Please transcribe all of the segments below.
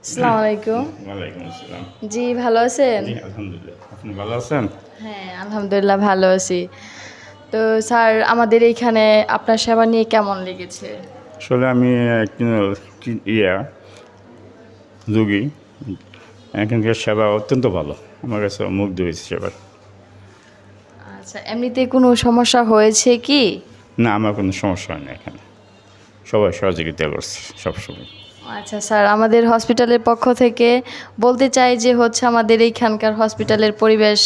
আসসালামু আলাইকুম। ওয়ালাইকুম আসসালাম। জি, ভালো আছেন? জি, আলহামদুলিল্লাহ। আপনি ভালো আছেন? হ্যাঁ, আলহামদুলিল্লাহ ভালো আছি। তো স্যার আমাদের এইখানে আপনার সেবা নিয়ে কেমন লেগেছে? আসলে আমি একজন রোগী। এখানকার সেবা অত্যন্ত ভালো। আমার কাছে মুগ্ধ হয়েছে সেবার। আচ্ছা, এমনিতে কোনো সমস্যা হয়েছে কি? না, আমার কোনো সমস্যা হয় না এখানে। সবাই সহযোগিতা করছে সবসময়। আচ্ছা স্যার, আমাদের হসপিটালের পক্ষ থেকে বলতে চাই যে আমাদের এইখানকার হসপিটালের পরিবেশ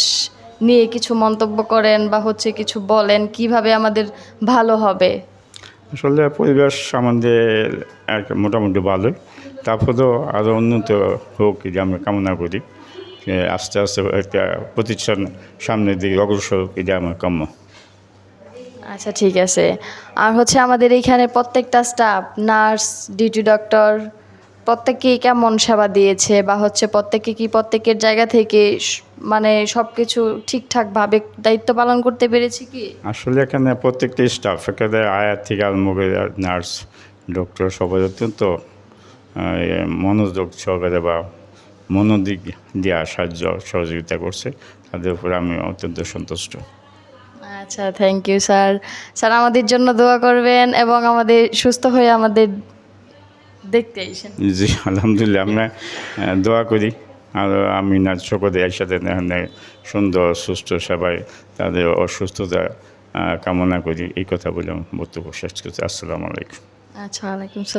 নিয়ে কিছু মন্তব্য করেন বা কিছু বলেন কিভাবে আমাদের ভালো হবে? আসলে পরিবেশ আমাদের মোটামুটি ভালোই। তারপরেও আরও উন্নত হোক এটা আমরা কামনা করি। আস্তে আস্তে একটা প্রতিষ্ঠান সামনের দিকে অগ্রসর হোক এটা আমার কাম্য। আচ্ছা ঠিক আছে। আর আমাদের এইখানে প্রত্যেকটা স্টাফ, নার্স, ডিউটি ডক্টর প্রত্যেকেই কেমন সেবা দিয়েছে বা প্রত্যেকে কি প্রত্যেকের জায়গা থেকে মানে সব কিছু ঠিকঠাকভাবে দায়িত্ব পালন করতে পেরেছে কি? আসলে এখানে প্রত্যেকটা স্টাফ এখানে আয়া থেকে আরম্ভ করে নার্স ডক্টর সবাই অত্যন্ত মনোযোগ সহকারে বা মনোদিক দেওয়া সাহায্য সহযোগিতা করছে। তাদের উপরে আমি অত্যন্ত সন্তুষ্ট। আচ্ছা, থ্যাংক ইউ স্যার। স্যার আমাদের জন্য দোয়া করবেন এবং আমাদের সুস্থ হয়ে আমাদের দেখতে আইসেন। জি, আলহামদুলিল্লাহ আমরা দোয়া করি। আর আমি নাচ সকলে একসাথে এখানে সুন্দর সুস্থ সেবায় তাদের অসুস্থতা কামনা করি। এই কথা বলে আমি বক্তব্য শেষ করছি। আসসালামু আলাইকুম। আচ্ছা, ওয়ালাইকুম সালাম।